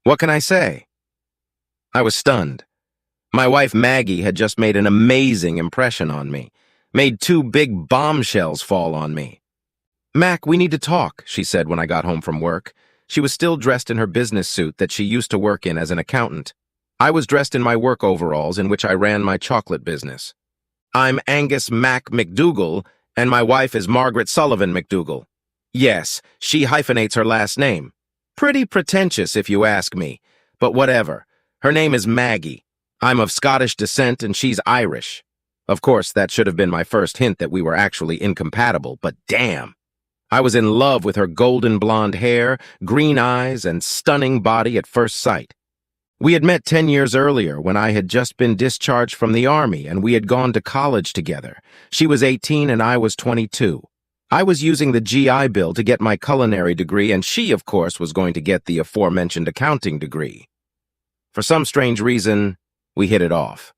What can I say? I was stunned. My wife Maggie had just made an amazing impression on me, made two big bombshells fall on me. Mac, we need to talk, she said when I got home from work. She was still dressed in her business suit that she used to work in as an accountant. I was dressed in my work overalls in which I ran my chocolate business. I'm Angus Mac McDougall, and my wife is Margaret Sullivan McDougall. Yes, she hyphenates her last name. Pretty pretentious if you ask me, but whatever. Her name is Maggie. I'm of Scottish descent and she's Irish. Of course, that should have been my first hint that we were actually incompatible, but damn. I was in love with her golden blonde hair, green eyes, and stunning body at first sight. We had met 10 years earlier when I had just been discharged from the Army and we had gone to college together. She was 18 and I was 22. I was using the GI Bill to get my culinary degree and she, of course, was going to get the aforementioned accounting degree. For some strange reason, we hit it off.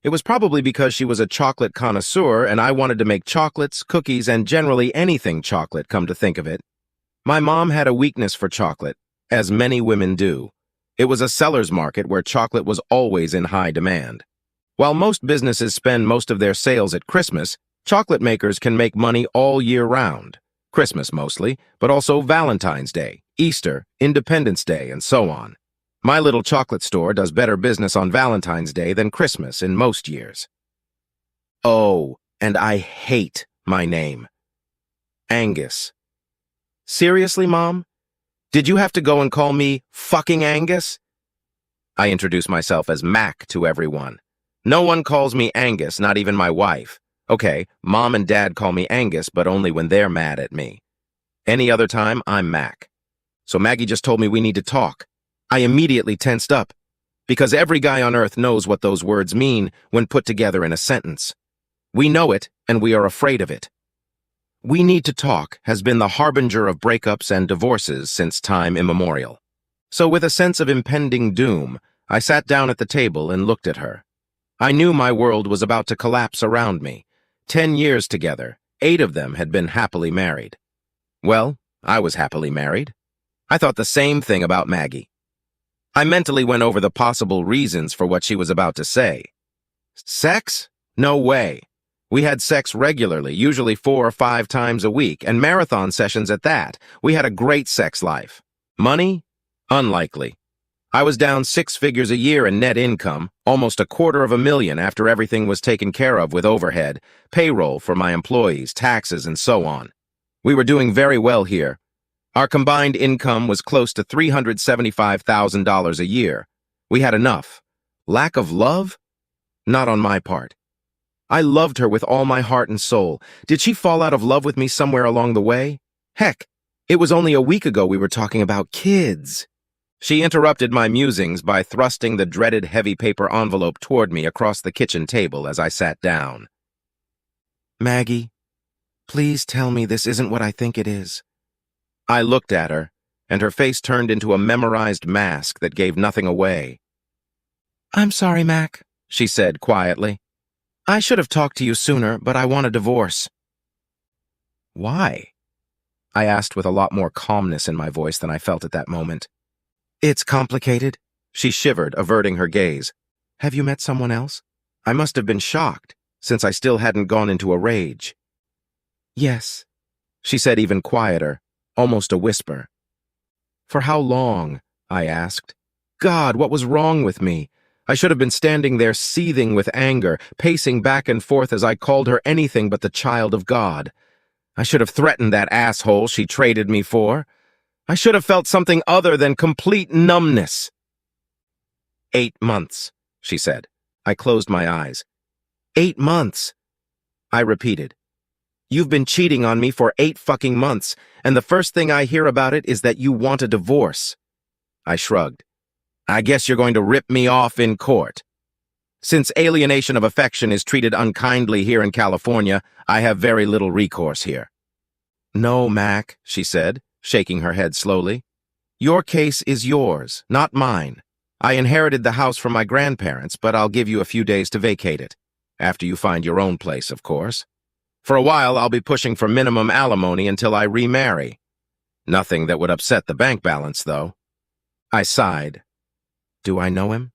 It was probably because she was a chocolate connoisseur and I wanted to make chocolates, cookies, and generally anything chocolate, come to think of it. My mom had a weakness for chocolate, as many women do. It was a seller's market where chocolate was always in high demand. While most businesses spend most of their sales at Christmas, chocolate makers can make money all year round. Christmas mostly, but also Valentine's Day, Easter, Independence Day, and so on. My little chocolate store does better business on Valentine's Day than Christmas in most years. Oh, and I hate my name. Angus. Seriously, Mom? Did you have to go and call me fucking Angus? I introduce myself as Mac to everyone. No one calls me Angus, not even my wife. Okay, Mom and Dad call me Angus, but only when they're mad at me. Any other time, I'm Mac. So Maggie just told me we need to talk. I immediately tensed up, because every guy on earth knows what those words mean when put together in a sentence. We know it, and we are afraid of it. We need to talk has been the harbinger of breakups and divorces since time immemorial. So with a sense of impending doom, I sat down at the table and looked at her. I knew my world was about to collapse around me. 10 years together, 8 of them had been happily married. Well, I was happily married. I thought the same thing about Maggie. I mentally went over the possible reasons for what she was about to say. Sex? No way. We had sex regularly, usually 4 or 5 times a week, and marathon sessions at that. We had a great sex life. Money? Unlikely. I was down 6 figures a year in net income, almost $250,000 after everything was taken care of with overhead, payroll for my employees, taxes, and so on. We were doing very well here. Our combined income was close to $375,000 a year. We had enough. Lack of love? Not on my part. I loved her with all my heart and soul. Did she fall out of love with me somewhere along the way? Heck, it was only a week ago we were talking about kids. She interrupted my musings by thrusting the dreaded heavy paper envelope toward me across the kitchen table as I sat down. Maggie, please tell me this isn't what I think it is. I looked at her, and her face turned into a memorized mask that gave nothing away. I'm sorry, Mac, she said quietly. I should have talked to you sooner, but I want a divorce. Why? I asked with a lot more calmness in my voice than I felt at that moment. It's complicated. She shivered, averting her gaze. Have you met someone else? I must have been shocked, since I still hadn't gone into a rage. Yes, she said even quieter, almost a whisper. For how long? I asked. God, what was wrong with me? I should have been standing there seething with anger, pacing back and forth as I called her anything but the child of God. I should have threatened that asshole she traded me for. I should have felt something other than complete numbness. 8 months, she said. I closed my eyes. 8 months. I repeated. You've been cheating on me for 8 fucking months, and the first thing I hear about it is that you want a divorce. I shrugged. I guess you're going to rip me off in court. Since alienation of affection is treated unkindly here in California, I have very little recourse here. No, Mac, she said, shaking her head slowly. Your case is yours, not mine. I inherited the house from my grandparents, but I'll give you a few days to vacate it. After you find your own place, of course. For a while, I'll be pushing for minimum alimony until I remarry. Nothing that would upset the bank balance, though. I sighed. Do I know him?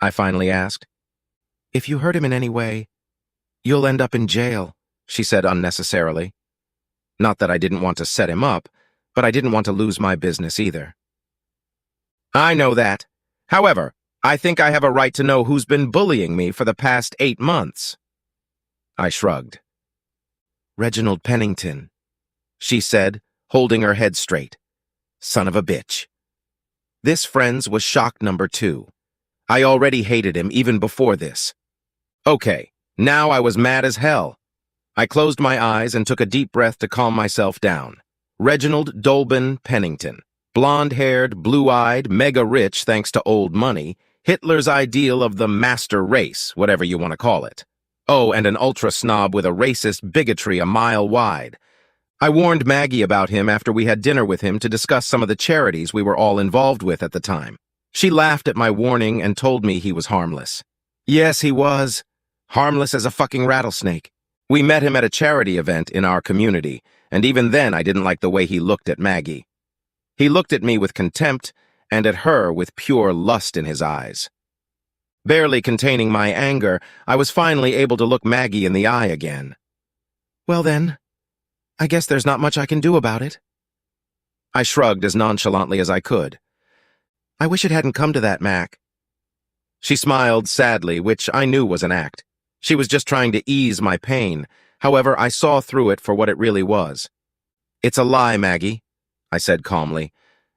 I finally asked. If you hurt him in any way, you'll end up in jail, she said unnecessarily. Not that I didn't want to set him up, but I didn't want to lose my business either. I know that. However, I think I have a right to know who's been bullying me for the past 8 months. I shrugged. Reginald Pennington, she said, holding her head straight. Son of a bitch. This, friends, was shock number 2. I already hated him even before this. Okay, now I was mad as hell. I closed my eyes and took a deep breath to calm myself down. Reginald Dolben Pennington. Blonde-haired, blue-eyed, mega-rich thanks to old money, Hitler's ideal of the master race, whatever you want to call it. Oh, and an ultra-snob with a racist bigotry a mile wide. I warned Maggie about him after we had dinner with him to discuss some of the charities we were all involved with at the time. She laughed at my warning and told me he was harmless. Yes, he was. Harmless as a fucking rattlesnake. We met him at a charity event in our community, and even then I didn't like the way he looked at Maggie. He looked at me with contempt, and at her with pure lust in his eyes. Barely containing my anger, I was finally able to look Maggie in the eye again. Well then, I guess there's not much I can do about it. I shrugged as nonchalantly as I could. I wish it hadn't come to that, Mac. She smiled sadly, which I knew was an act. She was just trying to ease my pain. However, I saw through it for what it really was. It's a lie, Maggie, I said calmly.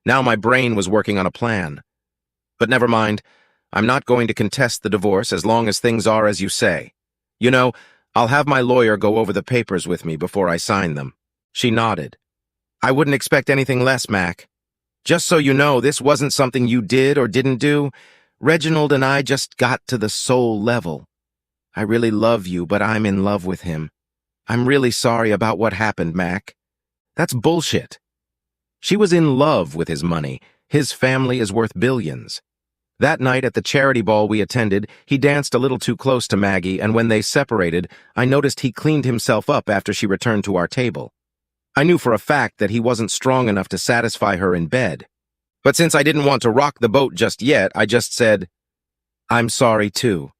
Now my brain was working on a plan. But never mind. I'm not going to contest the divorce as long as things are as you say. You know, I'll have my lawyer go over the papers with me before I sign them. She nodded. I wouldn't expect anything less, Mac. Just so you know, this wasn't something you did or didn't do. Reginald and I just got to the soul level. I really love you, but I'm in love with him. I'm really sorry about what happened, Mac. That's bullshit. She was in love with his money. His family is worth billions. That night at the charity ball we attended, he danced a little too close to Maggie, and when they separated, I noticed he cleaned himself up after she returned to our table. I knew for a fact that he wasn't strong enough to satisfy her in bed. But since I didn't want to rock the boat just yet, I just said, I'm sorry too.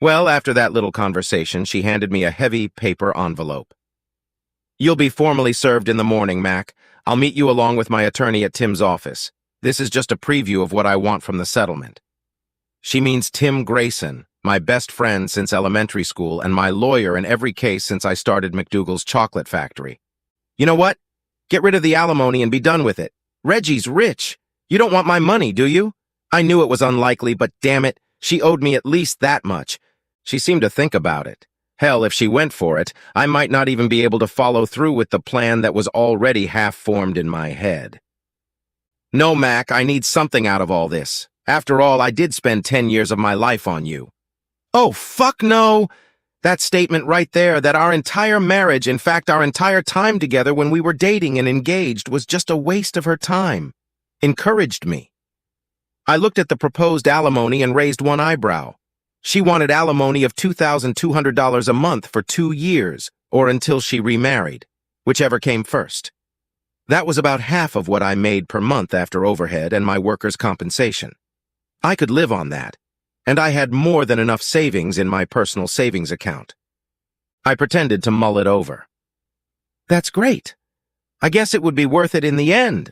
Well, after that little conversation, she handed me a heavy paper envelope. You'll be formally served in the morning, Mac. I'll meet you along with my attorney at Tim's office. This is just a preview of what I want from the settlement. She means Tim Grayson, my best friend since elementary school and my lawyer in every case since I started McDougall's chocolate factory. You know what? Get rid of the alimony and be done with it. Reggie's rich. You don't want my money, do you? I knew it was unlikely, but damn it, she owed me at least that much. She seemed to think about it. Hell, if she went for it, I might not even be able to follow through with the plan that was already half-formed in my head. No, Mac, I need something out of all this. After all, I did spend 10 years of my life on you. Oh, fuck no! That statement right there, that our entire marriage, in fact our entire time together when we were dating and engaged, was just a waste of her time, encouraged me. I looked at the proposed alimony and raised one eyebrow. She wanted alimony of $2,200 a month for 2 years, or until she remarried, whichever came first. That was about half of what I made per month after overhead and my workers' compensation. I could live on that, and I had more than enough savings in my personal savings account. I pretended to mull it over. That's great. I guess it would be worth it in the end.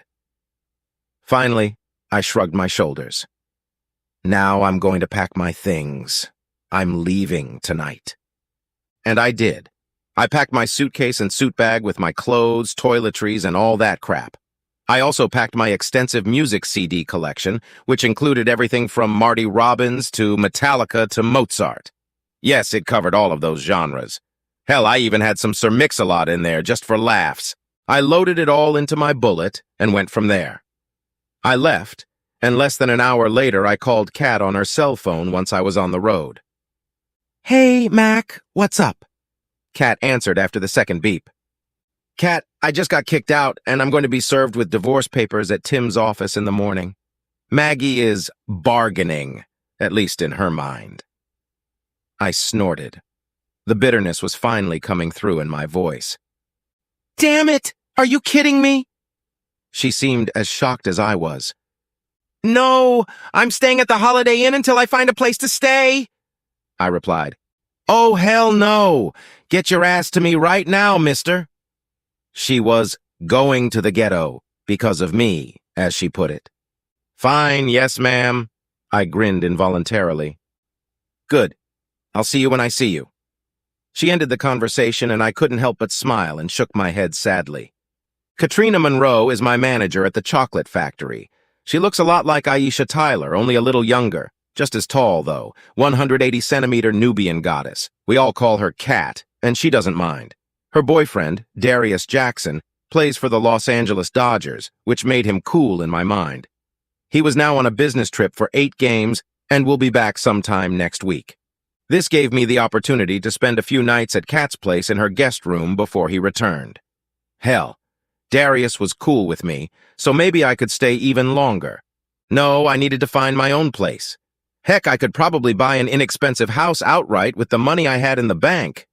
Finally, I shrugged my shoulders. Now I'm going to pack my things. I'm leaving tonight. And I did. I packed my suitcase and suit bag with my clothes, toiletries, and all that crap. I also packed my extensive music CD collection, which included everything from Marty Robbins to Metallica to Mozart. Yes, it covered all of those genres. Hell, I even had some Sir Mix-a-Lot in there just for laughs. I loaded it all into my bullet and went from there. I left, and less than an hour later I called Kat on her cell phone once I was on the road. Hey, Mac, what's up? Kat answered after the second beep. Kat, I just got kicked out, and I'm going to be served with divorce papers at Tim's office in the morning. Maggie is bargaining, at least in her mind. I snorted. The bitterness was finally coming through in my voice. Damn it! Are you kidding me? She seemed as shocked as I was. No, I'm staying at the Holiday Inn until I find a place to stay, I replied. Oh, hell no! Get your ass to me right now, mister. She was going to the ghetto because of me, as she put it. Fine, yes, ma'am. I grinned involuntarily. Good. I'll see you when I see you. She ended the conversation, and I couldn't help but smile and shook my head sadly. Katrina Monroe is my manager at the chocolate factory. She looks a lot like Aisha Tyler, only a little younger. Just as tall, though, 180-centimeter Nubian goddess. We all call her Cat, and she doesn't mind. Her boyfriend, Darius Jackson, plays for the Los Angeles Dodgers, which made him cool in my mind. He was now on a business trip for 8 games and will be back sometime next week. This gave me the opportunity to spend a few nights at Kat's place in her guest room before he returned. Hell, Darius was cool with me, so maybe I could stay even longer. No, I needed to find my own place. Heck, I could probably buy an inexpensive house outright with the money I had in the bank.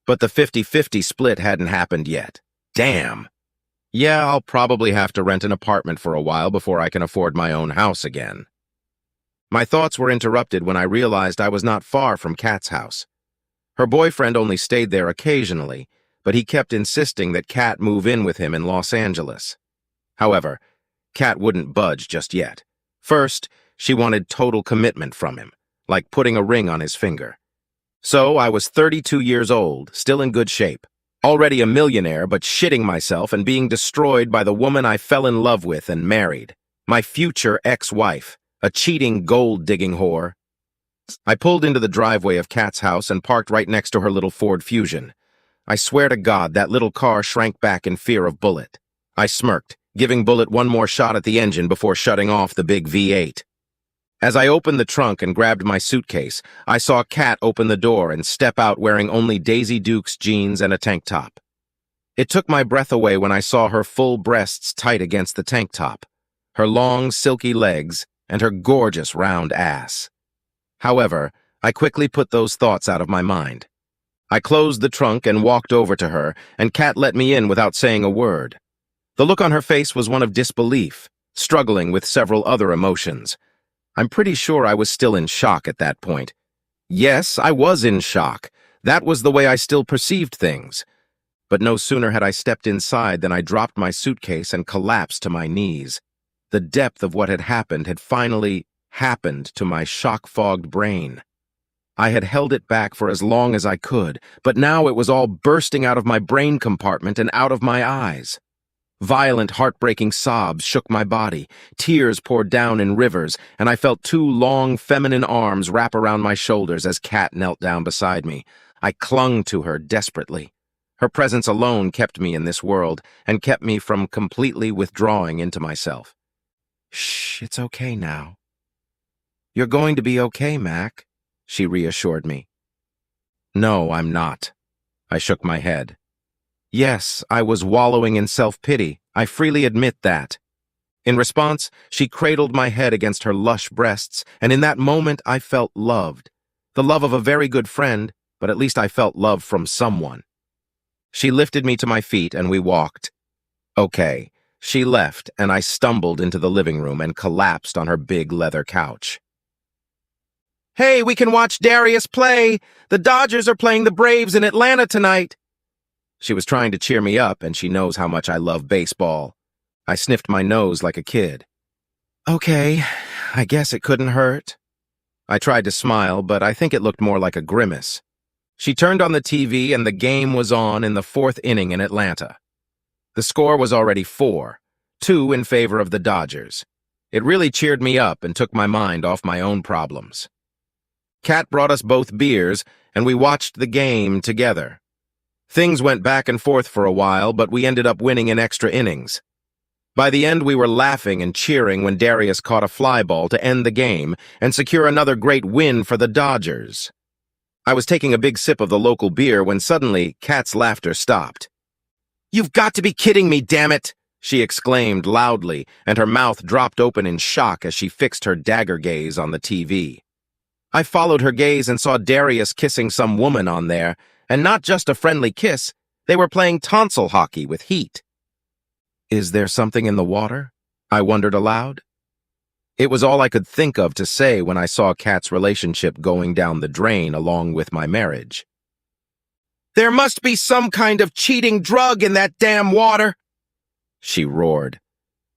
But the 50-50 split hadn't happened yet. Damn. Yeah, I'll probably have to rent an apartment for a while before I can afford my own house again. My thoughts were interrupted when I realized I was not far from Kat's house. Her boyfriend only stayed there occasionally, but he kept insisting that Kat move in with him in Los Angeles. However, Kat wouldn't budge just yet. First, she wanted total commitment from him, like putting a ring on his finger. So I was 32 years old, still in good shape, already a millionaire but shitting myself and being destroyed by the woman I fell in love with and married, my future ex-wife, a cheating gold-digging whore. I pulled into the driveway of Kat's house and parked right next to her little Ford Fusion. I swear to God that little car shrank back in fear of Bullet. I smirked, giving Bullet one more shot at the engine before shutting off the big V8. As I opened the trunk and grabbed my suitcase, I saw Kat open the door and step out wearing only Daisy Dukes jeans and a tank top. It took my breath away when I saw her full breasts tight against the tank top, her long, silky legs, and her gorgeous round ass. However, I quickly put those thoughts out of my mind. I closed the trunk and walked over to her, and Kat let me in without saying a word. The look on her face was one of disbelief, struggling with several other emotions. I'm pretty sure I was still in shock at that point. Yes, I was in shock. That was the way I still perceived things. But no sooner had I stepped inside than I dropped my suitcase and collapsed to my knees. The depth of what had finally happened to my shock-fogged brain. I had held it back for as long as I could, but now it was all bursting out of my brain compartment and out of my eyes. Violent, heartbreaking sobs shook my body, tears poured down in rivers, and I felt 2 long, feminine arms wrap around my shoulders as Kat knelt down beside me. I clung to her desperately. Her presence alone kept me in this world, and kept me from completely withdrawing into myself. Shh, it's okay now. You're going to be okay, Mac, she reassured me. No, I'm not. I shook my head. Yes, I was wallowing in self-pity. I freely admit that. In response, she cradled my head against her lush breasts, and in that moment I felt loved. The love of a very good friend, but at least I felt love from someone. She lifted me to my feet and we walked. Okay, she left and I stumbled into the living room and collapsed on her big leather couch. Hey, we can watch Darius play! The Dodgers are playing the Braves in Atlanta tonight! She was trying to cheer me up, and she knows how much I love baseball. I sniffed my nose like a kid. Okay, I guess it couldn't hurt. I tried to smile, but I think it looked more like a grimace. She turned on the TV, and the game was on in the 4th inning in Atlanta. The score was already 4-2 in favor of the Dodgers. It really cheered me up and took my mind off my own problems. Kat brought us both beers, and we watched the game together. Things went back and forth for a while, but we ended up winning in extra innings. By the end, we were laughing and cheering when Darius caught a fly ball to end the game and secure another great win for the Dodgers. I was taking a big sip of the local beer when suddenly Kat's laughter stopped. "You've got to be kidding me, damn it!" she exclaimed loudly, and her mouth dropped open in shock as she fixed her dagger gaze on the TV. I followed her gaze and saw Darius kissing some woman on there, and not just a friendly kiss, they were playing tonsil hockey with heat. Is there something in the water? I wondered aloud. It was all I could think of to say when I saw Kat's relationship going down the drain along with my marriage. "There must be some kind of cheating drug in that damn water," she roared.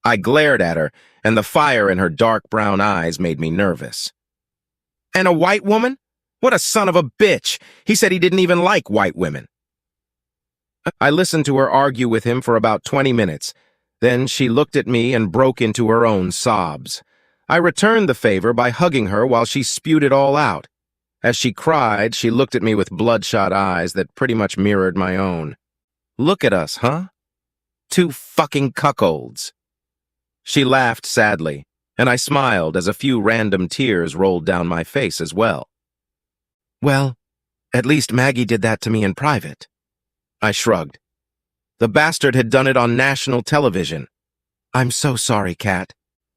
I glared at her, and the fire in her dark brown eyes made me nervous. "And a white woman? What a son of a bitch! He said he didn't even like white women." I listened to her argue with him for about 20 minutes. Then she looked at me and broke into her own sobs. I returned the favor by hugging her while she spewed it all out. As she cried, she looked at me with bloodshot eyes that pretty much mirrored my own. "Look at us, huh? Two fucking cuckolds." She laughed sadly, and I smiled as a few random tears rolled down my face as well. "Well, at least Maggie did that to me in private." I shrugged. "The bastard had done it on national television." "I'm so sorry, Kat."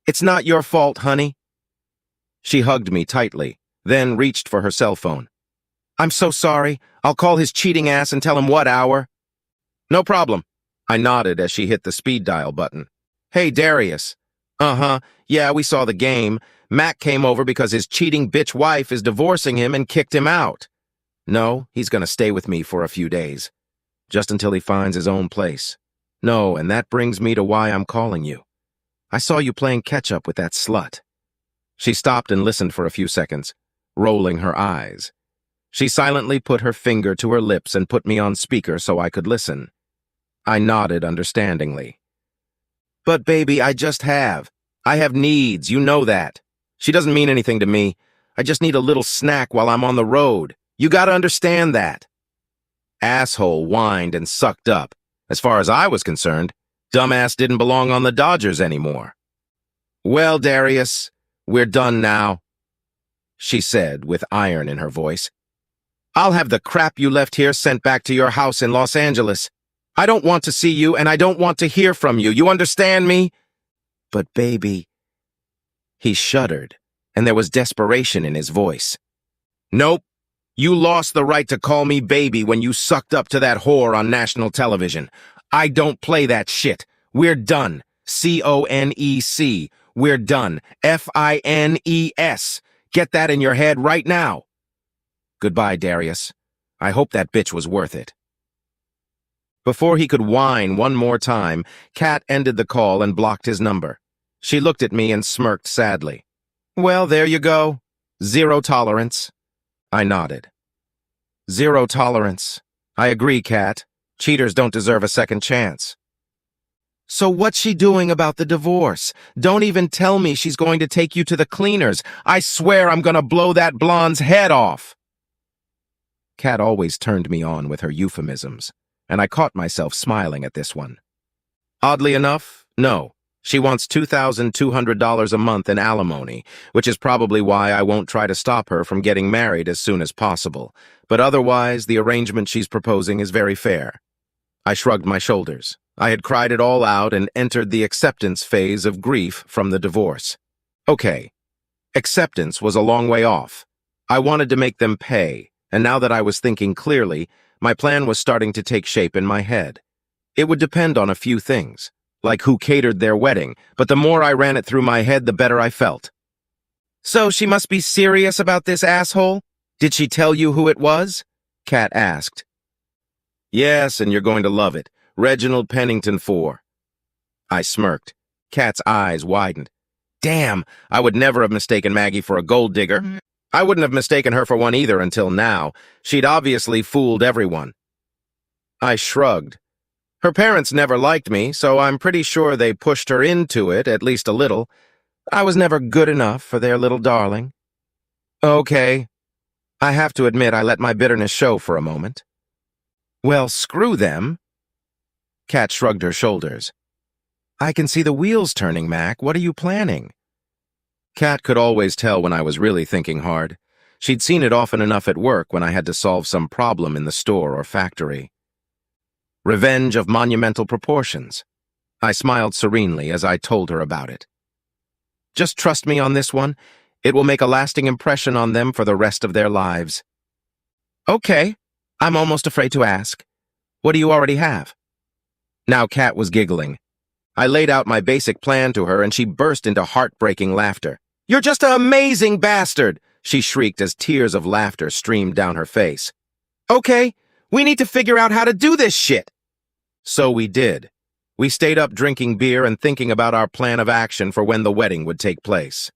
"It's not your fault, honey." She hugged me tightly, then reached for her cell phone. "I'm so sorry. I'll call his cheating ass and tell him what hour." "No problem." I nodded as she hit the speed dial button. "Hey, Darius." "Uh-huh. Yeah, we saw the game. Mac came over because his cheating bitch wife is divorcing him and kicked him out." "No, he's gonna stay with me for a few days. Just until he finds his own place. No, and that brings me to why I'm calling you. I saw you playing catch-up with that slut." She stopped and listened for a few seconds, rolling her eyes. She silently put her finger to her lips and put me on speaker so I could listen. I nodded understandingly. "But baby, I just have. I have needs, you know that. She doesn't mean anything to me. I just need a little snack while I'm on the road. You gotta understand that." Asshole whined and sucked up. As far as I was concerned, dumbass didn't belong on the Dodgers anymore. "Well, Darius, we're done now," she said with iron in her voice. "I'll have the crap you left here sent back to your house in Los Angeles. I don't want to see you, and I don't want to hear from you. You understand me?" "But baby..." He shuddered, and there was desperation in his voice. "Nope. You lost the right to call me baby when you sucked up to that whore on national television. I don't play that shit. We're done. CONEC. We're done. FINES. Get that in your head right now. Goodbye, Darius. I hope that bitch was worth it." Before he could whine one more time, Kat ended the call and blocked his number. She looked at me and smirked sadly. "Well, there you go. Zero tolerance." I nodded. "Zero tolerance. I agree, Kat. Cheaters don't deserve a second chance." "So what's she doing about the divorce? Don't even tell me she's going to take you to the cleaners. I swear I'm gonna blow that blonde's head off." Kat always turned me on with her euphemisms, and I caught myself smiling at this one. Oddly enough, no. She wants $2,200 a month in alimony, which is probably why I won't try to stop her from getting married as soon as possible. But otherwise, the arrangement she's proposing is very fair. I shrugged my shoulders. I had cried it all out and entered the acceptance phase of grief from the divorce. Okay, acceptance was a long way off. I wanted to make them pay, and now that I was thinking clearly, my plan was starting to take shape in my head. It would depend on a few things, like who catered their wedding, but the more I ran it through my head, the better I felt. "So she must be serious about this asshole? Did she tell you who it was?" Kat asked. "Yes, and you're going to love it. Reginald Pennington IV." I smirked. Kat's eyes widened. Damn, I would never have mistaken Maggie for a gold digger. I wouldn't have mistaken her for one either until now. She'd obviously fooled everyone. I shrugged. Her parents never liked me, so I'm pretty sure they pushed her into it, at least a little. I was never good enough for their little darling. Okay. I have to admit I let my bitterness show for a moment. "Well, screw them." Kat shrugged her shoulders. "I can see the wheels turning, Mac. What are you planning?" Kat could always tell when I was really thinking hard. She'd seen it often enough at work when I had to solve some problem in the store or factory. Revenge of monumental proportions. I smiled serenely as I told her about it. "Just trust me on this one. It will make a lasting impression on them for the rest of their lives." "Okay. I'm almost afraid to ask. What do you already have?" Now Kat was giggling. I laid out my basic plan to her and she burst into heartbreaking laughter. "You're just an amazing bastard!" she shrieked as tears of laughter streamed down her face. "Okay, we need to figure out how to do this shit." So we did. We stayed up drinking beer and thinking about our plan of action for when the wedding would take place.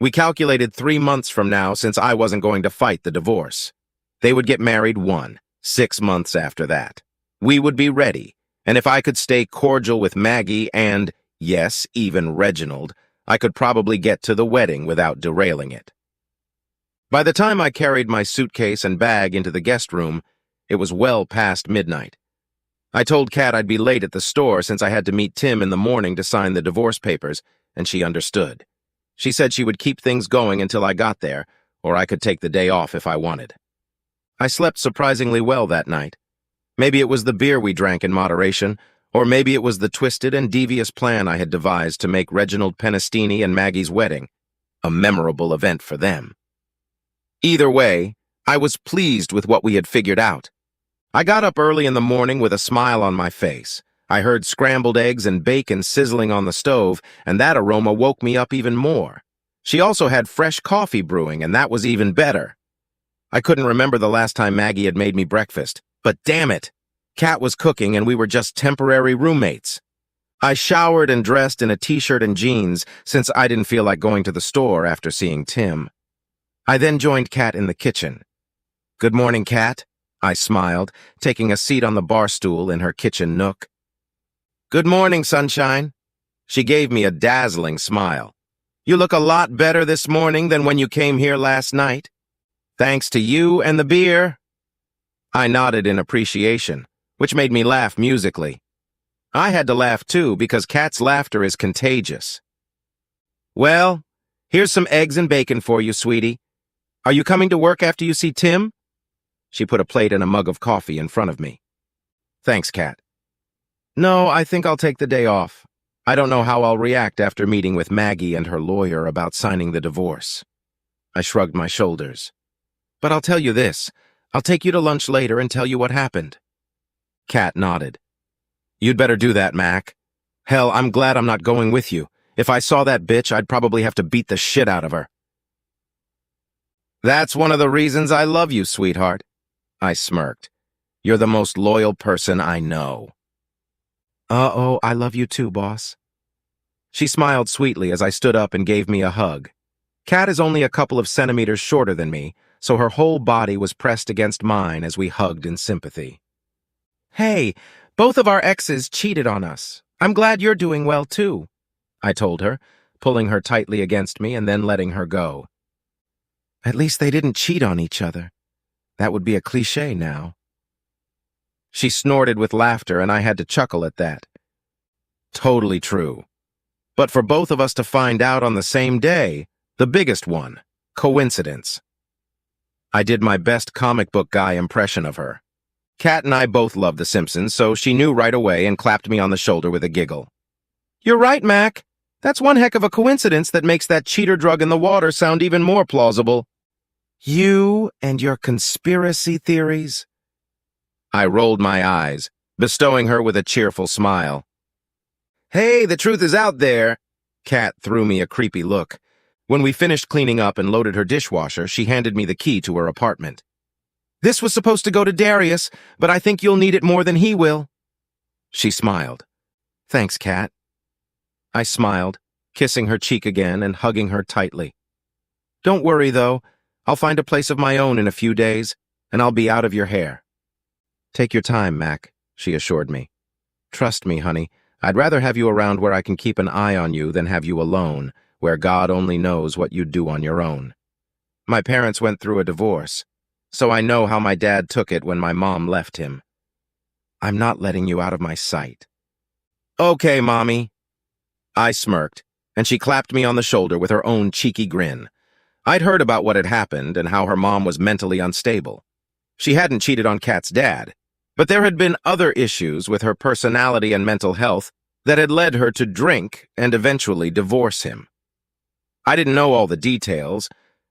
We calculated 3 months from now since I wasn't going to fight the divorce. They would get married 6 months after that. We would be ready, and if I could stay cordial with Maggie and, yes, even Reginald, I could probably get to the wedding without derailing it. By the time I carried my suitcase and bag into the guest room, it was well past midnight. I told Kat I'd be late at the store since I had to meet Tim in the morning to sign the divorce papers, and she understood. She said she would keep things going until I got there, or I could take the day off if I wanted. I slept surprisingly well that night. Maybe it was the beer we drank in moderation, or maybe it was the twisted and devious plan I had devised to make Reginald Penestini and Maggie's wedding a memorable event for them. Either way, I was pleased with what we had figured out. I got up early in the morning with a smile on my face. I heard scrambled eggs and bacon sizzling on the stove, and that aroma woke me up even more. She also had fresh coffee brewing, and that was even better. I couldn't remember the last time Maggie had made me breakfast, but damn it, Kat was cooking and we were just temporary roommates. I showered and dressed in a t-shirt and jeans since I didn't feel like going to the store after seeing Tim. I then joined Kat in the kitchen. "Good morning, Kat," I smiled, taking a seat on the bar stool in her kitchen nook. "Good morning, sunshine." She gave me a dazzling smile. "You look a lot better this morning than when you came here last night." "Thanks to you and the beer." I nodded in appreciation, which made me laugh musically. I had to laugh too because Kat's laughter is contagious. "Well, here's some eggs and bacon for you, sweetie. Are you coming to work after you see Tim?" She put a plate and a mug of coffee in front of me. "Thanks, Kat." "No, I think I'll take the day off. I don't know how I'll react after meeting with Maggie and her lawyer about signing the divorce." I shrugged my shoulders. "But I'll tell you this. I'll take you to lunch later and tell you what happened." Kat nodded. "You'd better do that, Mac. Hell, I'm glad I'm not going with you. If I saw that bitch, I'd probably have to beat the shit out of her." "That's one of the reasons I love you, sweetheart." I smirked. "You're the most loyal person I know." "Uh-oh, I love you too, boss." She smiled sweetly as I stood up and gave me a hug. Kat is only a couple of centimeters shorter than me, so her whole body was pressed against mine as we hugged in sympathy. "Hey, both of our exes cheated on us. I'm glad you're doing well too," I told her, pulling her tightly against me and then letting her go. "At least they didn't cheat on each other. That would be a cliché now." She snorted with laughter, and I had to chuckle at that. Totally true. But for both of us to find out on the same day, the biggest one, coincidence. I did my best comic book guy impression of her. Kat and I both love The Simpsons, so she knew right away and clapped me on the shoulder with a giggle. "You're right, Mac. That's one heck of a coincidence that makes that cheater drug in the water sound even more plausible." "You and your conspiracy theories?" I rolled my eyes, bestowing her with a cheerful smile. "Hey, the truth is out there." Kat threw me a creepy look. When we finished cleaning up and loaded her dishwasher, she handed me the key to her apartment. "This was supposed to go to Darius, but I think you'll need it more than he will." She smiled. "Thanks, Kat." I smiled, kissing her cheek again and hugging her tightly. "Don't worry, though. I'll find a place of my own in a few days, and I'll be out of your hair." "Take your time, Mac," she assured me. "Trust me, honey, I'd rather have you around where I can keep an eye on you than have you alone, where God only knows what you'd do on your own. My parents went through a divorce, so I know how my dad took it when my mom left him. I'm not letting you out of my sight." "Okay, Mommy." I smirked, and she clapped me on the shoulder with her own cheeky grin. I'd heard about what had happened and how her mom was mentally unstable. She hadn't cheated on Kat's dad, but there had been other issues with her personality and mental health that had led her to drink and eventually divorce him. I didn't know all the details,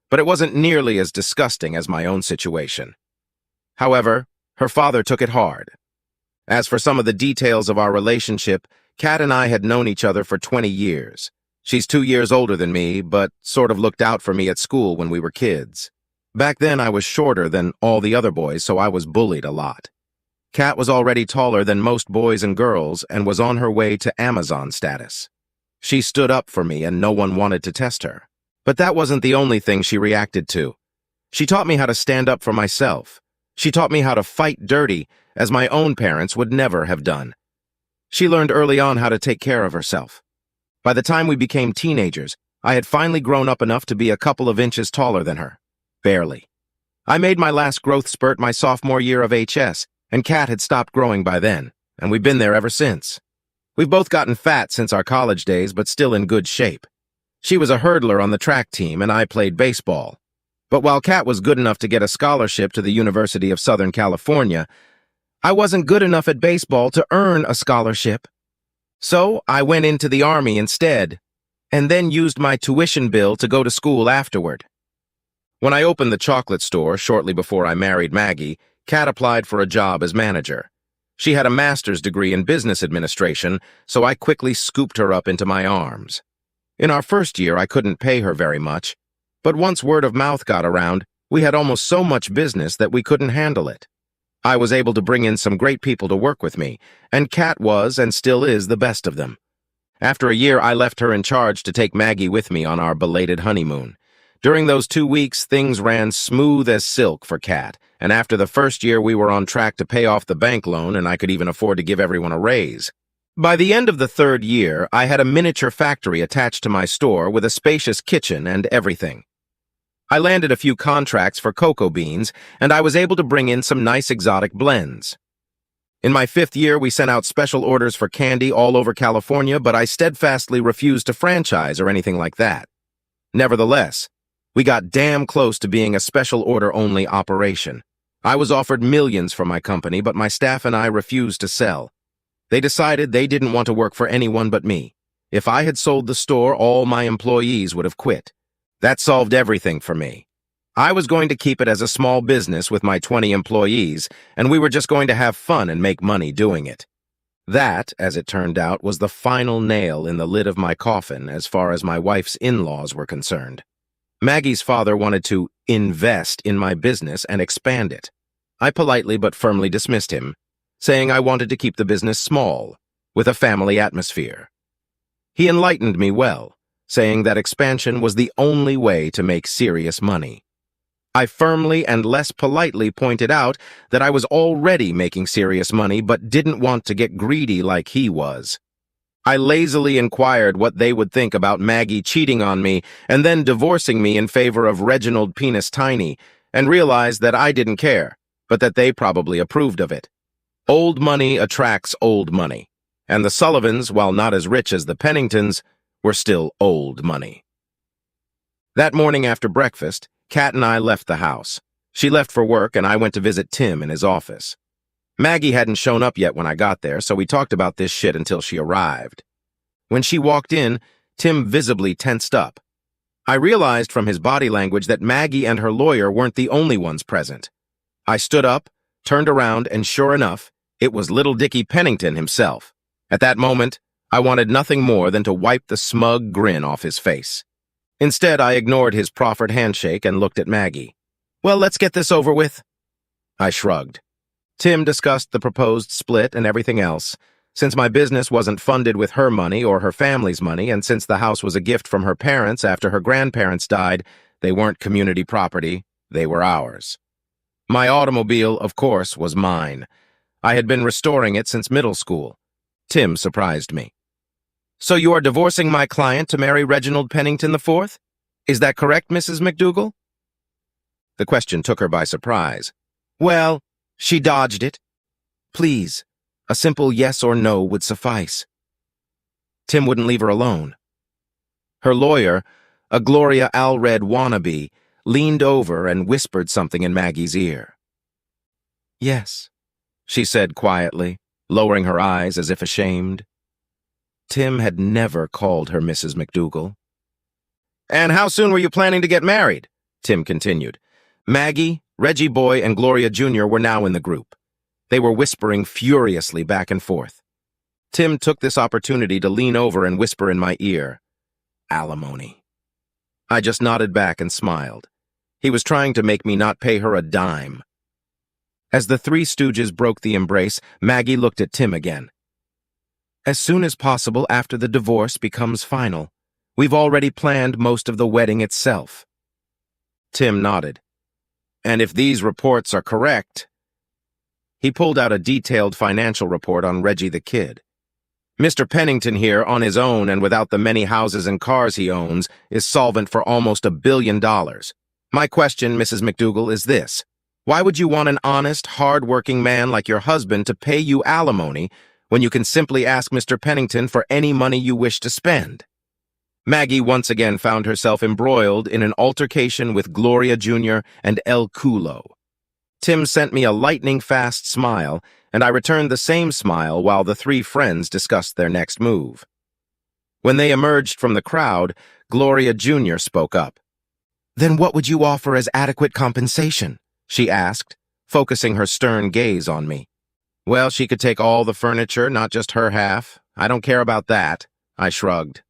but it wasn't nearly as disgusting as my own situation. However, her father took it hard. As for some of the details of our relationship, Kat and I had known each other for 20 years. She's 2 years older than me, but sort of looked out for me at school when we were kids. Back then, I was shorter than all the other boys, so I was bullied a lot. Kat was already taller than most boys and girls and was on her way to Amazon status. She stood up for me and no one wanted to test her. But that wasn't the only thing she reacted to. She taught me how to stand up for myself. She taught me how to fight dirty, as my own parents would never have done. She learned early on how to take care of herself. By the time we became teenagers, I had finally grown up enough to be a couple of inches taller than her. Barely. I made my last growth spurt my sophomore year of HS, and Kat had stopped growing by then, and we've been there ever since. We've both gotten fat since our college days, but still in good shape. She was a hurdler on the track team, and I played baseball. But while Kat was good enough to get a scholarship to the University of Southern California, I wasn't good enough at baseball to earn a scholarship. So I went into the Army instead, and then used my tuition bill to go to school afterward. When I opened the chocolate store shortly before I married Maggie, Kat applied for a job as manager. She had a master's degree in business administration, so I quickly scooped her up into my arms. In our first year, I couldn't pay her very much, but once word of mouth got around, we had almost so much business that we couldn't handle it. I was able to bring in some great people to work with me, and Kat was and still is the best of them. After a year, I left her in charge to take Maggie with me on our belated honeymoon. During those 2 weeks, things ran smooth as silk for Kat, and after the first year, we were on track to pay off the bank loan, and I could even afford to give everyone a raise. By the end of the 3rd year, I had a miniature factory attached to my store with a spacious kitchen and everything. I landed a few contracts for cocoa beans, and I was able to bring in some nice exotic blends. In my 5th year, we sent out special orders for candy all over California, but I steadfastly refused to franchise or anything like that. Nevertheless, we got damn close to being a special order-only operation. I was offered millions for my company, but my staff and I refused to sell. They decided they didn't want to work for anyone but me. If I had sold the store, all my employees would have quit. That solved everything for me. I was going to keep it as a small business with my 20 employees, and we were just going to have fun and make money doing it. That, as it turned out, was the final nail in the lid of my coffin as far as my wife's in-laws were concerned. Maggie's father wanted to invest in my business and expand it. I politely but firmly dismissed him, saying I wanted to keep the business small, with a family atmosphere. He enlightened me well, saying that expansion was the only way to make serious money. I firmly and less politely pointed out that I was already making serious money but didn't want to get greedy like he was. I lazily inquired what they would think about Maggie cheating on me and then divorcing me in favor of Reginald Penis Tiny, and realized that I didn't care, but that they probably approved of it. Old money attracts old money, and the Sullivans, while not as rich as the Penningtons, were still old money. That morning after breakfast, Kat and I left the house. She left for work, and I went to visit Tim in his office. Maggie hadn't shown up yet when I got there, so we talked about this shit until she arrived. When she walked in, Tim visibly tensed up. I realized from his body language that Maggie and her lawyer weren't the only ones present. I stood up, turned around, and sure enough, it was little Dickie Pennington himself. At that moment, I wanted nothing more than to wipe the smug grin off his face. Instead, I ignored his proffered handshake and looked at Maggie. "Well, let's get this over with." I shrugged. Tim discussed the proposed split and everything else. Since my business wasn't funded with her money or her family's money, and since the house was a gift from her parents after her grandparents died, they weren't community property, they were ours. My automobile, of course, was mine. I had been restoring it since middle school. Tim surprised me. "So you are divorcing my client to marry Reginald Pennington IV? Is that correct, Mrs. McDougall?" The question took her by surprise. "Well, she dodged it. Please, a simple yes or no would suffice." Tim wouldn't leave her alone. Her lawyer, a Gloria Allred wannabe, leaned over and whispered something in Maggie's ear. "Yes," she said quietly, lowering her eyes as if ashamed. Tim had never called her Mrs. McDougall. "And how soon were you planning to get married?" Tim continued. Maggie, Reggie Boy, and Gloria Jr. were now in the group. They were whispering furiously back and forth. Tim took this opportunity to lean over and whisper in my ear, "Alimony." I just nodded back and smiled. He was trying to make me not pay her a dime. As the three stooges broke the embrace, Maggie looked at Tim again. "As soon as possible after the divorce becomes final. We've already planned most of the wedding itself." Tim nodded. "And if these reports are correct..." He pulled out a detailed financial report on Reggie the Kid. "Mr. Pennington here, on his own and without the many houses and cars he owns, is solvent for almost $1 billion. My question, Mrs. McDougall, is this. Why would you want an honest, hard-working man like your husband to pay you alimony when you can simply ask Mr. Pennington for any money you wish to spend?" Maggie once again found herself embroiled in an altercation with Gloria Jr. and El Culo. Tim sent me a lightning-fast smile, and I returned the same smile while the three friends discussed their next move. When they emerged from the crowd, Gloria Jr. spoke up. "Then what would you offer as adequate compensation?" she asked, focusing her stern gaze on me. "Well, she could take all the furniture, not just her half. I don't care about that," I shrugged.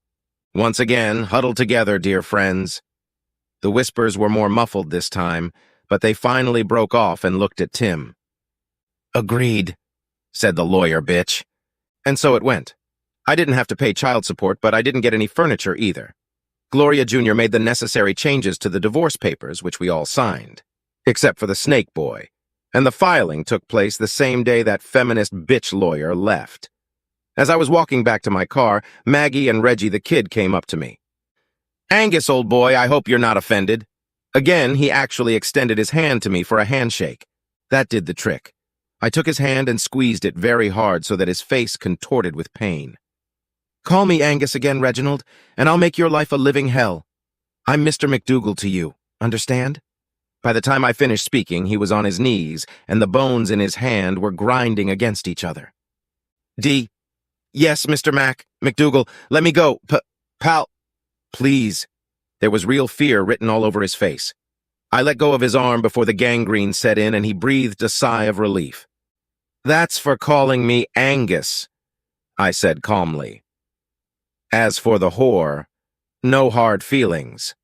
Once again, huddled together, dear friends. The whispers were more muffled this time, but they finally broke off and looked at Tim. "Agreed," said the lawyer bitch. And so it went. I didn't have to pay child support, but I didn't get any furniture either. Gloria Jr. made the necessary changes to the divorce papers, which we all signed, except for the snake boy, and the filing took place the same day that feminist bitch lawyer left. As I was walking back to my car, Maggie and Reggie the Kid came up to me. "Angus, old boy, I hope you're not offended." Again, he actually extended his hand to me for a handshake. That did the trick. I took his hand and squeezed it very hard so that his face contorted with pain. "Call me Angus again, Reginald, and I'll make your life a living hell. I'm Mr. McDougall to you, understand?" By the time I finished speaking, he was on his knees, and the bones in his hand were grinding against each other. Yes, Mr. McDougall, let me go, pal. Please." There was real fear written all over his face. I let go of his arm before the gangrene set in, and he breathed a sigh of relief. "That's for calling me Angus," I said calmly. "As for the whore, no hard feelings."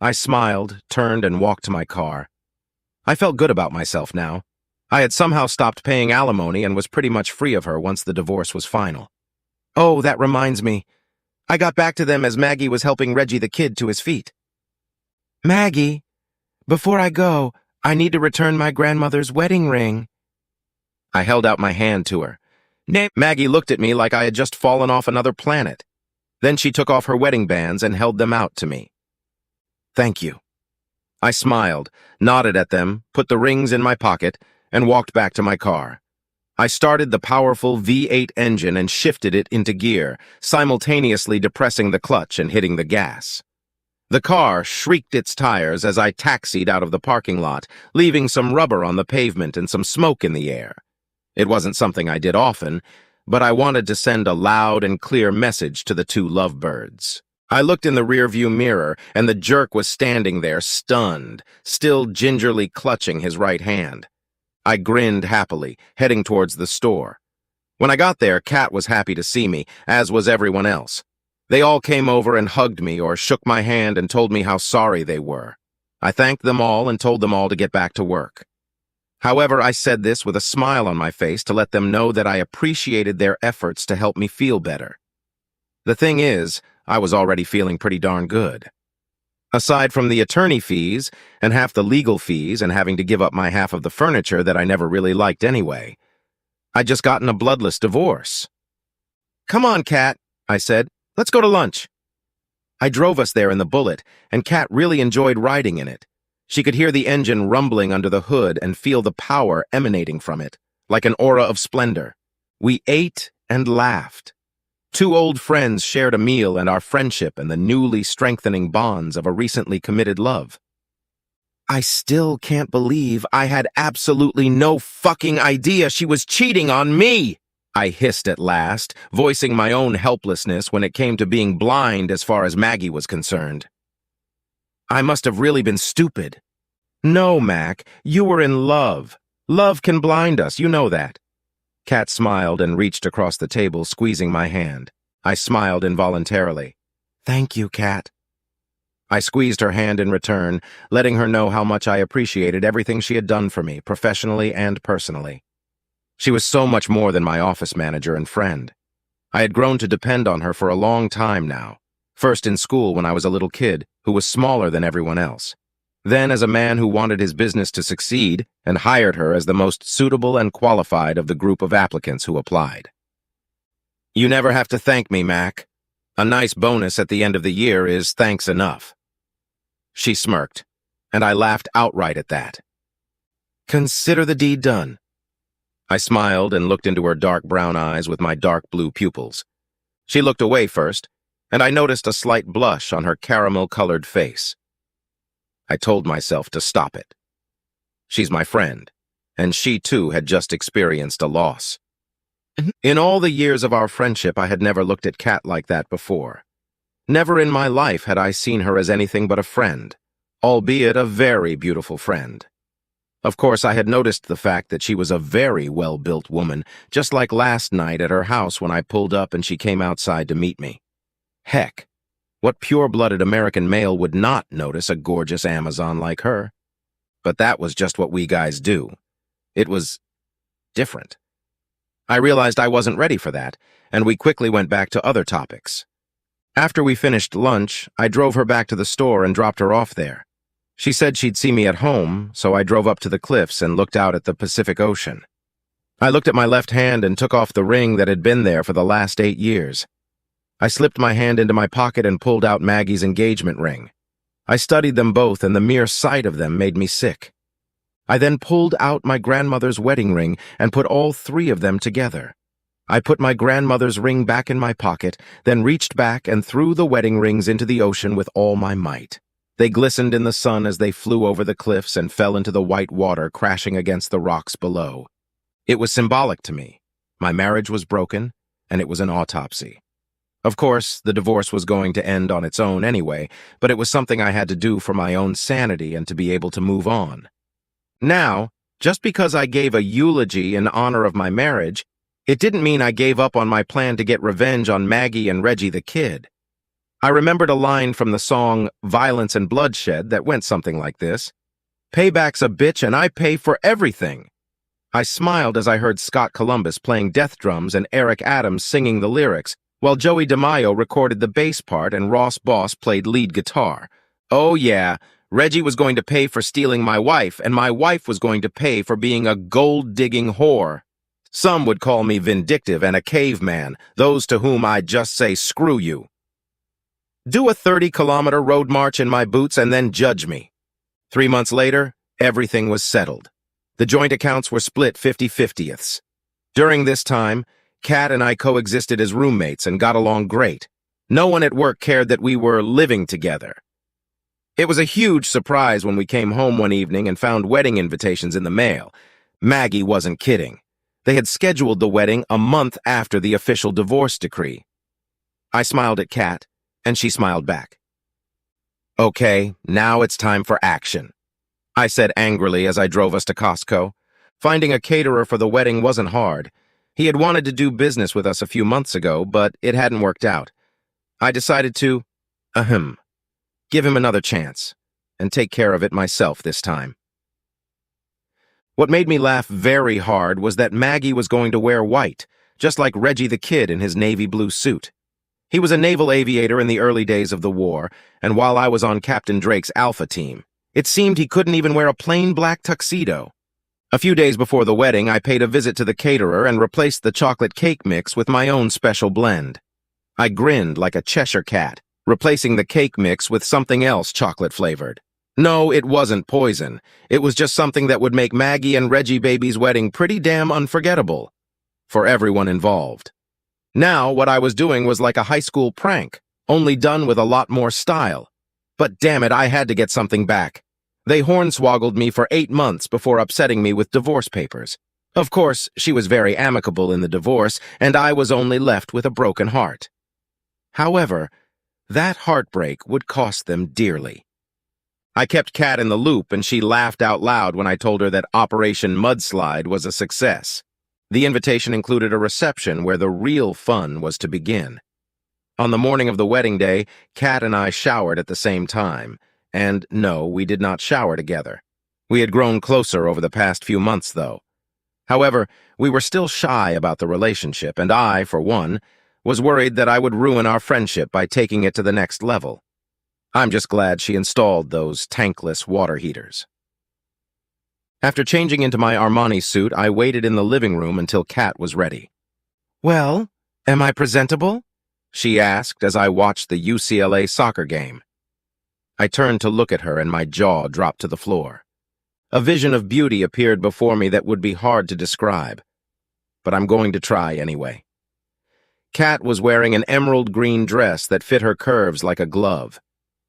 I smiled, turned, and walked to my car. I felt good about myself now. I had somehow stopped paying alimony and was pretty much free of her once the divorce was final. Oh, that reminds me. I got back to them as Maggie was helping Reggie the Kid to his feet. "Maggie, before I go, I need to return my grandmother's wedding ring." I held out my hand to her. Maggie looked at me like I had just fallen off another planet. Then she took off her wedding bands and held them out to me. "Thank you." I smiled, nodded at them, put the rings in my pocket, and walked back to my car. I started the powerful V8 engine and shifted it into gear, simultaneously depressing the clutch and hitting the gas. The car shrieked its tires as I taxied out of the parking lot, leaving some rubber on the pavement and some smoke in the air. It wasn't something I did often, but I wanted to send a loud and clear message to the two lovebirds. I looked in the rearview mirror, and the jerk was standing there, stunned, still gingerly clutching his right hand. I grinned happily, heading towards the store. When I got there, Kat was happy to see me, as was everyone else. They all came over and hugged me or shook my hand and told me how sorry they were. I thanked them all and told them all to get back to work. However, I said this with a smile on my face to let them know that I appreciated their efforts to help me feel better. The thing is, I was already feeling pretty darn good. Aside from the attorney fees and half the legal fees and having to give up my half of the furniture that I never really liked anyway, I'd just gotten a bloodless divorce. "Come on, Kat," I said. "Let's go to lunch." I drove us there in the Bullet, and Kat really enjoyed riding in it. She could hear the engine rumbling under the hood and feel the power emanating from it, like an aura of splendor. We ate and laughed. Two old friends shared a meal, and our friendship and the newly strengthening bonds of a recently committed love. I still can't believe I had absolutely no fucking idea she was cheating on me, I hissed at last, voicing my own helplessness when it came to being blind as far as Maggie was concerned. I must have really been stupid. No, Mac, you were in love. Love can blind us, you know that. Kat smiled and reached across the table, squeezing my hand. I smiled involuntarily. "Thank you, Kat." I squeezed her hand in return, letting her know how much I appreciated everything she had done for me, professionally and personally. She was so much more than my office manager and friend. I had grown to depend on her for a long time now, first in school when I was a little kid who was smaller than everyone else, then as a man who wanted his business to succeed and hired her as the most suitable and qualified of the group of applicants who applied. "You never have to thank me, Mac. A nice bonus at the end of the year is thanks enough." She smirked, and I laughed outright at that. "Consider the deed done." I smiled and looked into her dark brown eyes with my dark blue pupils. She looked away first, and I noticed a slight blush on her caramel-colored face. I told myself to stop it. She's my friend, and she too had just experienced a loss. In all the years of our friendship, I had never looked at Kat like that before. Never in my life had I seen her as anything but a friend, albeit a very beautiful friend. Of course, I had noticed the fact that she was a very well-built woman, just like last night at her house when I pulled up and she came outside to meet me. Heck, what pure-blooded American male would not notice a gorgeous Amazon like her? But that was just what we guys do. It was different. I realized I wasn't ready for that, and we quickly went back to other topics. After we finished lunch, I drove her back to the store and dropped her off there. She said she'd see me at home, so I drove up to the cliffs and looked out at the Pacific Ocean. I looked at my left hand and took off the ring that had been there for the last 8 years. I slipped my hand into my pocket and pulled out Maggie's engagement ring. I studied them both, and the mere sight of them made me sick. I then pulled out my grandmother's wedding ring and put all 3 of them together. I put my grandmother's ring back in my pocket, then reached back and threw the wedding rings into the ocean with all my might. They glistened in the sun as they flew over the cliffs and fell into the white water, crashing against the rocks below. It was symbolic to me. My marriage was broken, and it was an autopsy. Of course, the divorce was going to end on its own anyway, but it was something I had to do for my own sanity and to be able to move on. Now, just because I gave a eulogy in honor of my marriage, it didn't mean I gave up on my plan to get revenge on Maggie and Reggie the kid. I remembered a line from the song Violence and Bloodshed that went something like this: "Payback's a bitch and I pay for everything." I smiled as I heard Scott Columbus playing death drums and Eric Adams singing the lyrics, while Joey DeMaio recorded the bass part and Ross Boss played lead guitar. Oh yeah, Reggie was going to pay for stealing my wife, and my wife was going to pay for being a gold-digging whore. Some would call me vindictive and a caveman, those to whom I'd just say screw you. Do a 30-kilometer road march in my boots and then judge me. 3 months later, everything was settled. The joint accounts were split 50-50ths. During this time, Kat and I coexisted as roommates and got along great. No one at work cared that we were living together. It was a huge surprise when we came home one evening and found wedding invitations in the mail. Maggie wasn't kidding. They had scheduled the wedding a month after the official divorce decree. I smiled at Kat, and she smiled back. "Okay, now it's time for action," I said angrily as I drove us to Costco. Finding a caterer for the wedding wasn't hard. He had wanted to do business with us a few months ago, but it hadn't worked out. I decided to, give him another chance, and take care of it myself this time. What made me laugh very hard was that Maggie was going to wear white, just like Reggie the kid in his navy blue suit. He was a naval aviator in the early days of the war, and while I was on Captain Drake's Alpha team, it seemed he couldn't even wear a plain black tuxedo. A few days before the wedding, I paid a visit to the caterer and replaced the chocolate cake mix with my own special blend. I grinned like a Cheshire cat, replacing the cake mix with something else chocolate-flavored. No, it wasn't poison. It was just something that would make Maggie and Reggie baby's wedding pretty damn unforgettable for everyone involved. Now, what I was doing was like a high school prank, only done with a lot more style. But damn it, I had to get something back. They hornswoggled me for 8 months before upsetting me with divorce papers. Of course, she was very amicable in the divorce, and I was only left with a broken heart. However, that heartbreak would cost them dearly. I kept Kat in the loop, and she laughed out loud when I told her that Operation Mudslide was a success. The invitation included a reception where the real fun was to begin. On the morning of the wedding day, Kat and I showered at the same time. And no, we did not shower together. We had grown closer over the past few months, though. However, we were still shy about the relationship, and I, for one, was worried that I would ruin our friendship by taking it to the next level. I'm just glad she installed those tankless water heaters. After changing into my Armani suit, I waited in the living room until Kat was ready. "Well, am I presentable?" she asked as I watched the UCLA soccer game. I turned to look at her and my jaw dropped to the floor. A vision of beauty appeared before me that would be hard to describe, but I'm going to try anyway. Kat was wearing an emerald green dress that fit her curves like a glove.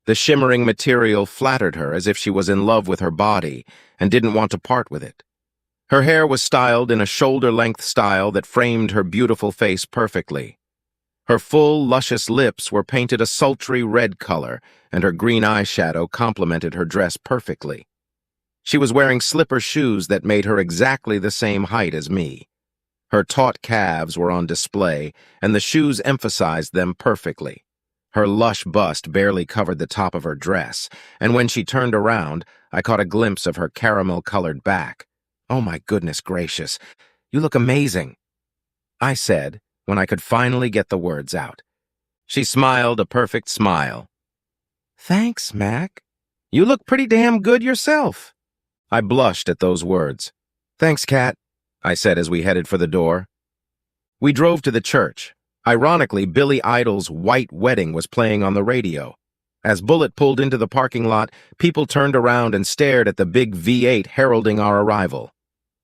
The shimmering material flattered her as if she was in love with her body and didn't want to part with it. Her hair was styled in a shoulder-length style that framed her beautiful face perfectly. Her full, luscious lips were painted a sultry red color, and her green eyeshadow complemented her dress perfectly. She was wearing slipper shoes that made her exactly the same height as me. Her taut calves were on display, and the shoes emphasized them perfectly. Her lush bust barely covered the top of her dress, and when she turned around, I caught a glimpse of her caramel-colored back. "Oh my goodness gracious, you look amazing," I said, when I could finally get the words out. She smiled a perfect smile. "Thanks, Mac. You look pretty damn good yourself." I blushed at those words. "Thanks, Kat," I said as we headed for the door. We drove to the church. Ironically, Billy Idol's White Wedding was playing on the radio. As Bullet pulled into the parking lot, people turned around and stared at the big V8 heralding our arrival.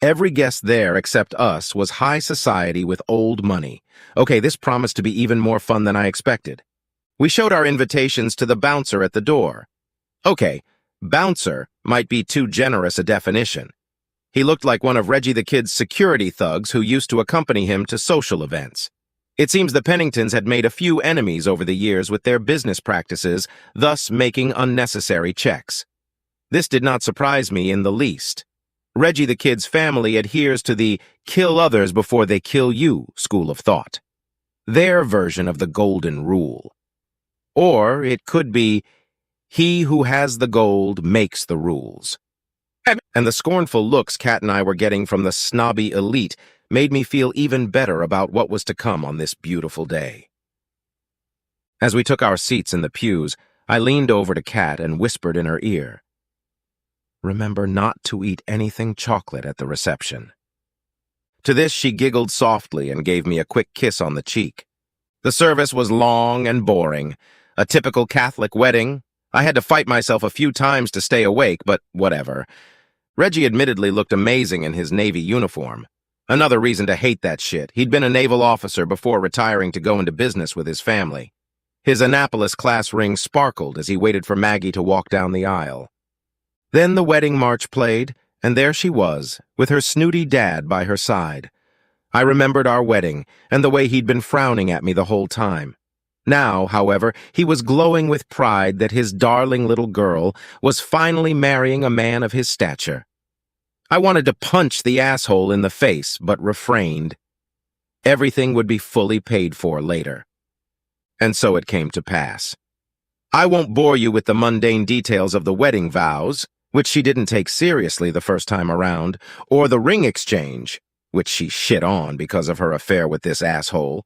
Every guest there except us was high society with old money. Okay, this promised to be even more fun than I expected. We showed our invitations to the bouncer at the door. Okay, bouncer might be too generous a definition. He looked like one of Reggie the Kid's security thugs who used to accompany him to social events. It seems the Penningtons had made a few enemies over the years with their business practices, thus making unnecessary checks. This did not surprise me in the least. Reggie the Kid's family adheres to the kill others before they kill you school of thought. Their version of the golden rule. Or it could be, he who has the gold makes the rules. And the scornful looks Kat and I were getting from the snobby elite made me feel even better about what was to come on this beautiful day. As we took our seats in the pews, I leaned over to Kat and whispered in her ear, "Remember not to eat anything chocolate at the reception." To this she giggled softly and gave me a quick kiss on the cheek. The service was long and boring. A typical Catholic wedding. I had to fight myself a few times to stay awake, but whatever. Reggie admittedly looked amazing in his Navy uniform. Another reason to hate that shit. He'd been a naval officer before retiring to go into business with his family. His Annapolis class ring sparkled as he waited for Maggie to walk down the aisle. Then the wedding march played, and there she was, with her snooty dad by her side. I remembered our wedding, and the way he'd been frowning at me the whole time. Now, however, he was glowing with pride that his darling little girl was finally marrying a man of his stature. I wanted to punch the asshole in the face, but refrained. Everything would be fully paid for later. And so it came to pass. I won't bore you with the mundane details of the wedding vows, which she didn't take seriously the first time around, or the ring exchange, which she shit on because of her affair with this asshole,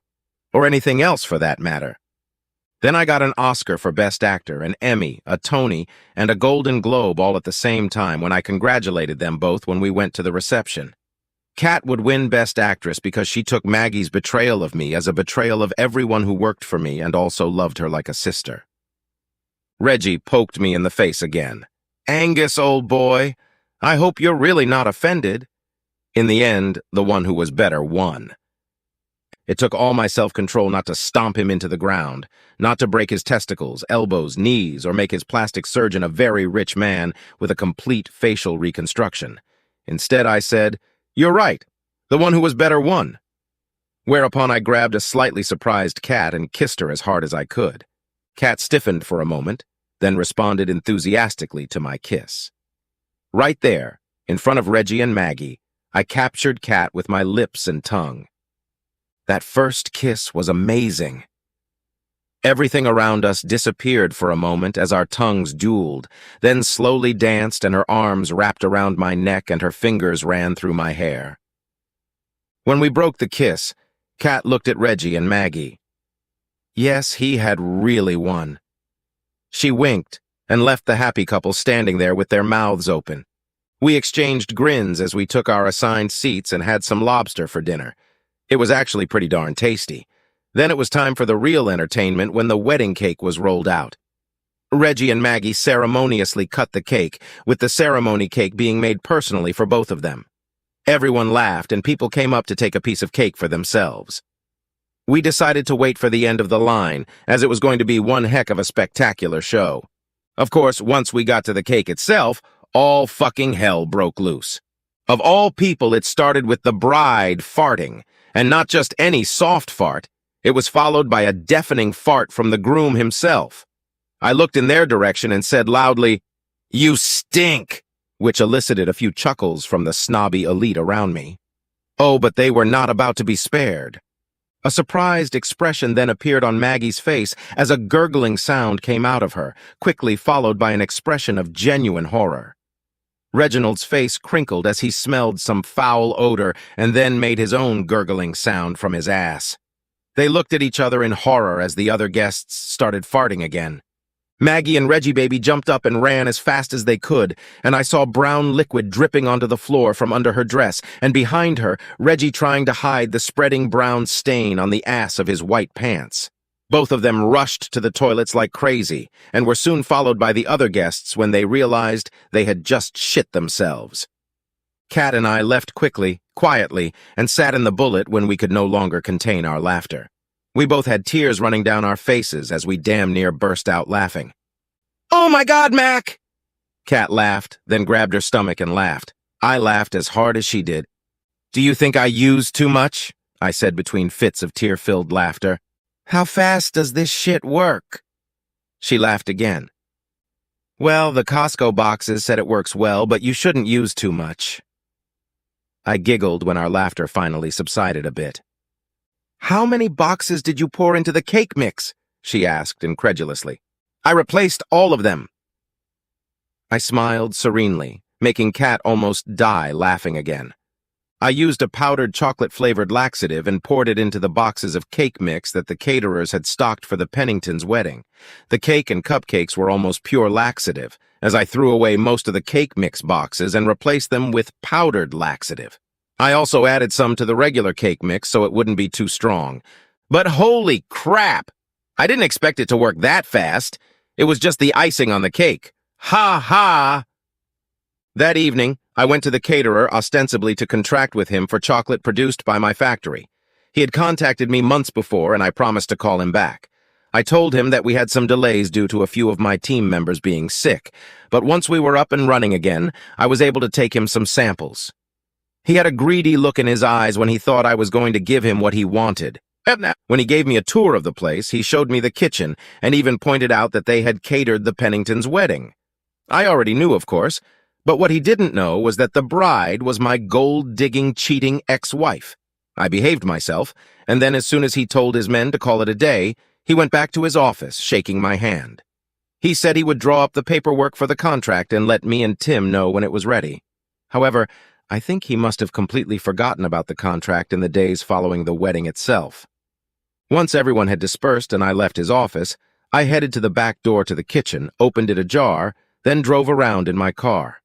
or anything else for that matter. Then I got an Oscar for Best Actor, an Emmy, a Tony, and a Golden Globe all at the same time when I congratulated them both when we went to the reception. Kat would win Best Actress because she took Maggie's betrayal of me as a betrayal of everyone who worked for me and also loved her like a sister. Reggie poked me in the face again. "Angus, old boy, I hope you're really not offended." In the end, the one who was better won. It took all my self-control not to stomp him into the ground, not to break his testicles, elbows, knees, or make his plastic surgeon a very rich man with a complete facial reconstruction. Instead, I said, "You're right. The one who was better won." Whereupon I grabbed a slightly surprised Kat and kissed her as hard as I could. Kat stiffened for a moment, then responded enthusiastically to my kiss. Right there, in front of Reggie and Maggie, I captured Kat with my lips and tongue. That first kiss was amazing. Everything around us disappeared for a moment as our tongues dueled, then slowly danced and her arms wrapped around my neck and her fingers ran through my hair. When we broke the kiss, Kat looked at Reggie and Maggie. Yes, he had really won. She winked and left the happy couple standing there with their mouths open. We exchanged grins as we took our assigned seats and had some lobster for dinner. It was actually pretty darn tasty. Then it was time for the real entertainment when the wedding cake was rolled out. Reggie and Maggie ceremoniously cut the cake, with the ceremony cake being made personally for both of them. Everyone laughed and people came up to take a piece of cake for themselves. We decided to wait for the end of the line, as it was going to be one heck of a spectacular show. Of course, once we got to the cake itself, all fucking hell broke loose. Of all people, it started with the bride farting, and not just any soft fart. It was followed by a deafening fart from the groom himself. I looked in their direction and said loudly, "You stink!" which elicited a few chuckles from the snobby elite around me. Oh, but they were not about to be spared. A surprised expression then appeared on Maggie's face as a gurgling sound came out of her, quickly followed by an expression of genuine horror. Reginald's face crinkled as he smelled some foul odor and then made his own gurgling sound from his ass. They looked at each other in horror as the other guests started farting again. Maggie and Reggie baby jumped up and ran as fast as they could, and I saw brown liquid dripping onto the floor from under her dress, and behind her, Reggie trying to hide the spreading brown stain on the ass of his white pants. Both of them rushed to the toilets like crazy, and were soon followed by the other guests when they realized they had just shit themselves. Kat and I left quickly, quietly, and sat in the bullet when we could no longer contain our laughter. We both had tears running down our faces as we damn near burst out laughing. "Oh my God, Mac!" Kat laughed, then grabbed her stomach and laughed. I laughed as hard as she did. "Do you think I used too much?" I said between fits of tear-filled laughter. "How fast does this shit work?" She laughed again. "Well, the Costco boxes said it works well, but you shouldn't use too much." I giggled when our laughter finally subsided a bit. "How many boxes did you pour into the cake mix?" she asked incredulously. "I replaced all of them." I smiled serenely, making Kat almost die laughing again. I used a powdered chocolate-flavored laxative and poured it into the boxes of cake mix that the caterers had stocked for the Penningtons' wedding. The cake and cupcakes were almost pure laxative, as I threw away most of the cake mix boxes and replaced them with powdered laxative. I also added some to the regular cake mix so it wouldn't be too strong. But holy crap! I didn't expect it to work that fast. It was just the icing on the cake. Ha ha! That evening, I went to the caterer ostensibly to contract with him for chocolate produced by my factory. He had contacted me months before, and I promised to call him back. I told him that we had some delays due to a few of my team members being sick, but once we were up and running again, I was able to take him some samples. He had a greedy look in his eyes when he thought I was going to give him what he wanted. When he gave me a tour of the place, he showed me the kitchen and even pointed out that they had catered the Penningtons' wedding. I already knew, of course, but what he didn't know was that the bride was my gold-digging, cheating ex-wife. I behaved myself, and then as soon as he told his men to call it a day, he went back to his office, shaking my hand. He said he would draw up the paperwork for the contract and let me and Tim know when it was ready. However, I think he must have completely forgotten about the contract in the days following the wedding itself. Once everyone had dispersed and I left his office, I headed to the back door to the kitchen, opened it ajar, then drove around in my car.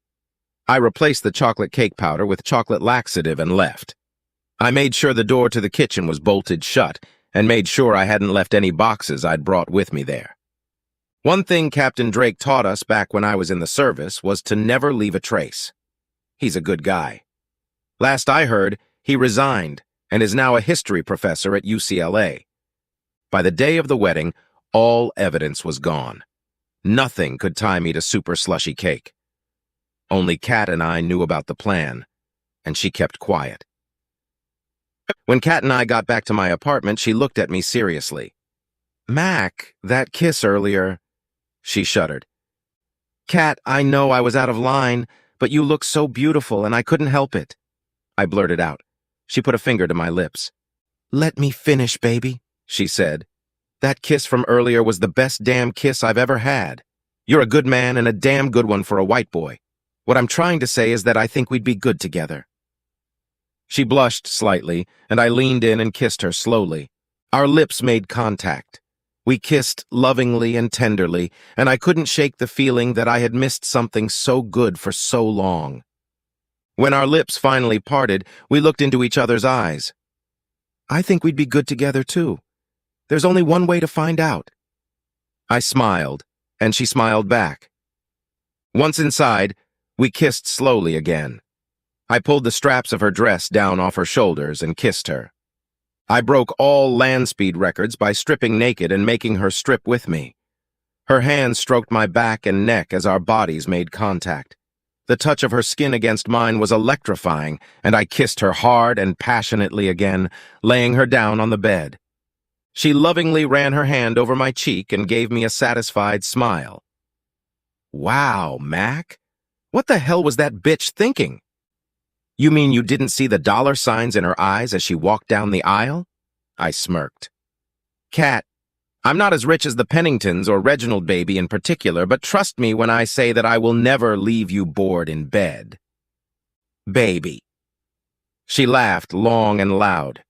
I replaced the chocolate cake powder with chocolate laxative and left. I made sure the door to the kitchen was bolted shut and made sure I hadn't left any boxes I'd brought with me there. One thing Captain Drake taught us back when I was in the service was to never leave a trace. He's a good guy. Last I heard, he resigned and is now a history professor at UCLA. By the day of the wedding, all evidence was gone. Nothing could tie me to super slushy cake. Only Kat and I knew about the plan, and she kept quiet. When Kat and I got back to my apartment, she looked at me seriously. "Mac, that kiss earlier," she shuddered. "Kat, I know I was out of line, but you look so beautiful and I couldn't help it." I blurted out. She put a finger to my lips. "Let me finish, baby," she said. "That kiss from earlier was the best damn kiss I've ever had. You're a good man and a damn good one for a white boy. What I'm trying to say is that I think we'd be good together." She blushed slightly, and I leaned in and kissed her slowly. Our lips made contact. We kissed lovingly and tenderly, and I couldn't shake the feeling that I had missed something so good for so long. When our lips finally parted, we looked into each other's eyes. "I think we'd be good together, too. There's only one way to find out." I smiled, and she smiled back. Once inside, we kissed slowly again. I pulled the straps of her dress down off her shoulders and kissed her. I broke all land speed records by stripping naked and making her strip with me. Her hands stroked my back and neck as our bodies made contact. The touch of her skin against mine was electrifying, and I kissed her hard and passionately again, laying her down on the bed. She lovingly ran her hand over my cheek and gave me a satisfied smile. "Wow, Mac, what the hell was that bitch thinking?" "You mean you didn't see the dollar signs in her eyes as she walked down the aisle?" I smirked. "Cat, I'm not as rich as the Penningtons or Reginald baby in particular, but trust me when I say that I will never leave you bored in bed." "Baby." She laughed long and loud.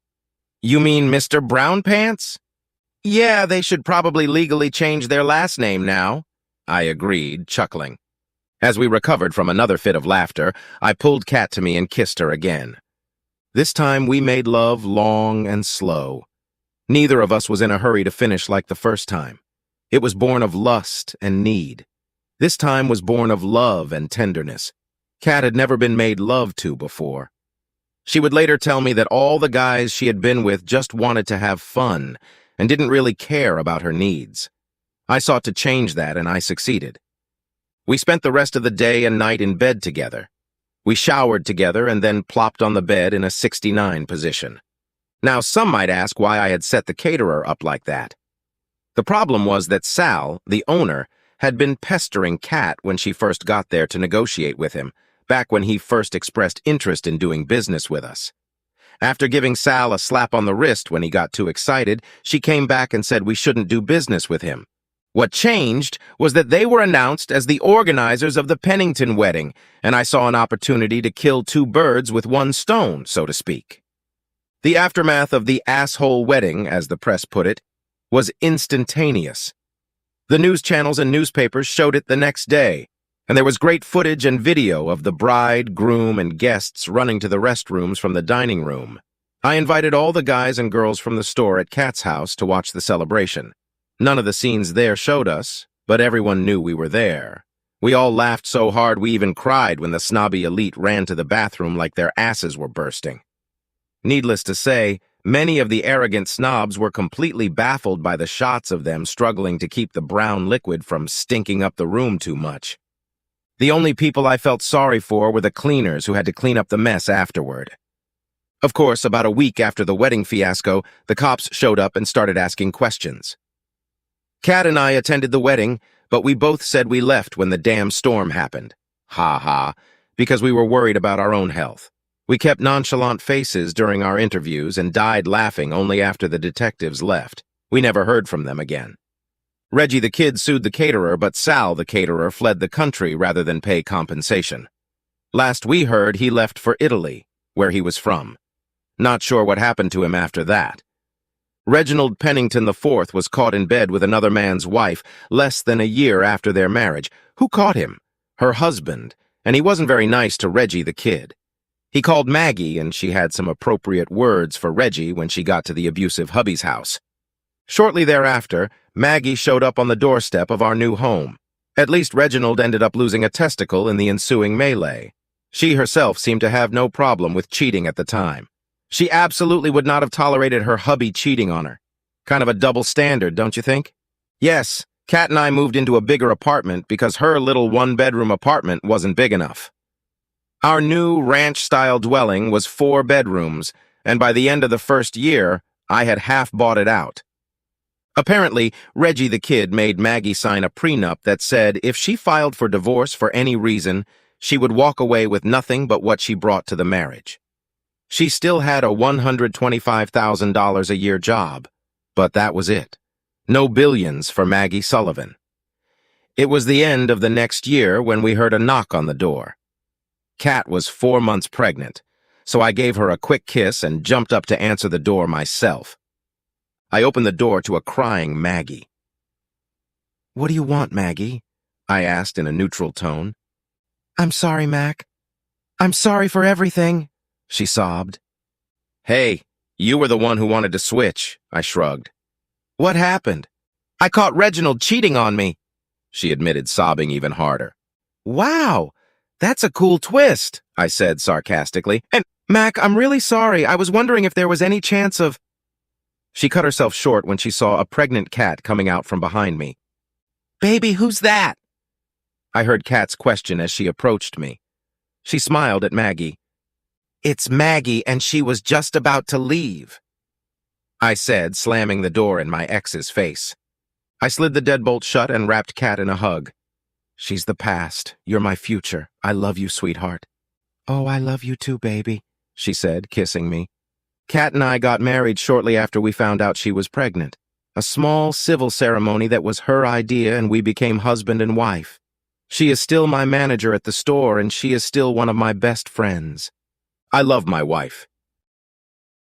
"You mean Mr. Brown Pants?" "Yeah, they should probably legally change their last name now," I agreed, chuckling. As we recovered from another fit of laughter, I pulled Kat to me and kissed her again. This time we made love long and slow. Neither of us was in a hurry to finish like the first time. It was born of lust and need. This time was born of love and tenderness. Kat had never been made love to before. She would later tell me that all the guys she had been with just wanted to have fun and didn't really care about her needs. I sought to change that, and I succeeded. We spent the rest of the day and night in bed together. We showered together and then plopped on the bed in a 69 position. Now, some might ask why I had set the caterer up like that. The problem was that Sal, the owner, had been pestering Kat when she first got there to negotiate with him, back when he first expressed interest in doing business with us. After giving Sal a slap on the wrist when he got too excited, she came back and said we shouldn't do business with him. What changed was that they were announced as the organizers of the Pennington wedding, and I saw an opportunity to kill two birds with one stone, so to speak. The aftermath of the asshole wedding, as the press put it, was instantaneous. The news channels and newspapers showed it the next day, and there was great footage and video of the bride, groom, and guests running to the restrooms from the dining room. I invited all the guys and girls from the store at Kat's house to watch the celebration. None of the scenes there showed us, but everyone knew we were there. We all laughed so hard we even cried when the snobby elite ran to the bathroom like their asses were bursting. Needless to say, many of the arrogant snobs were completely baffled by the shots of them struggling to keep the brown liquid from stinking up the room too much. The only people I felt sorry for were the cleaners who had to clean up the mess afterward. Of course, about a week after the wedding fiasco, the cops showed up and started asking questions. Kat and I attended the wedding, but we both said we left when the damn storm happened. Ha ha, because we were worried about our own health. We kept nonchalant faces during our interviews and died laughing only after the detectives left. We never heard from them again. Reggie the kid sued the caterer, but Sal the caterer fled the country rather than pay compensation. Last we heard, he left for Italy, where he was from. Not sure what happened to him after that. Reginald Pennington IV was caught in bed with another man's wife less than a year after their marriage. Who caught him? Her husband, and he wasn't very nice to Reggie the kid. He called Maggie, and she had some appropriate words for Reggie when she got to the abusive hubby's house. Shortly thereafter, Maggie showed up on the doorstep of our new home. At least Reginald ended up losing a testicle in the ensuing melee. She herself seemed to have no problem with cheating at the time. She absolutely would not have tolerated her hubby cheating on her. Kind of a double standard, don't you think? Yes, Kat and I moved into a bigger apartment because her little one-bedroom apartment wasn't big enough. Our new ranch-style dwelling was 4 bedrooms, and by the end of the first year, I had half bought it out. Apparently, Reggie the kid made Maggie sign a prenup that said if she filed for divorce for any reason, she would walk away with nothing but what she brought to the marriage. She still had a $125,000 a year job, but that was it. No billions for Maggie Sullivan. It was the end of the next year when we heard a knock on the door. Kat was 4 months pregnant, so I gave her a quick kiss and jumped up to answer the door myself. I opened the door to a crying Maggie. "What do you want, Maggie?" I asked in a neutral tone. "I'm sorry, Mac. I'm sorry for everything," she sobbed. "Hey, you were the one who wanted to switch," I shrugged. "What happened?" "I caught Reginald cheating on me," she admitted, sobbing even harder. "Wow, that's a cool twist," I said sarcastically. "And, Mac, I'm really sorry. I was wondering if there was any chance of—" She cut herself short when she saw a pregnant cat coming out from behind me. "Baby, who's that?" I heard Kat's question as she approached me. She smiled at Maggie. "It's Maggie, and she was just about to leave," I said, slamming the door in my ex's face. I slid the deadbolt shut and wrapped Kat in a hug. "She's the past. You're my future. I love you, sweetheart." "Oh, I love you too, baby," she said, kissing me. Kat and I got married shortly after we found out she was pregnant. A small civil ceremony that was her idea, and we became husband and wife. She is still my manager at the store, and she is still one of my best friends. I love my wife.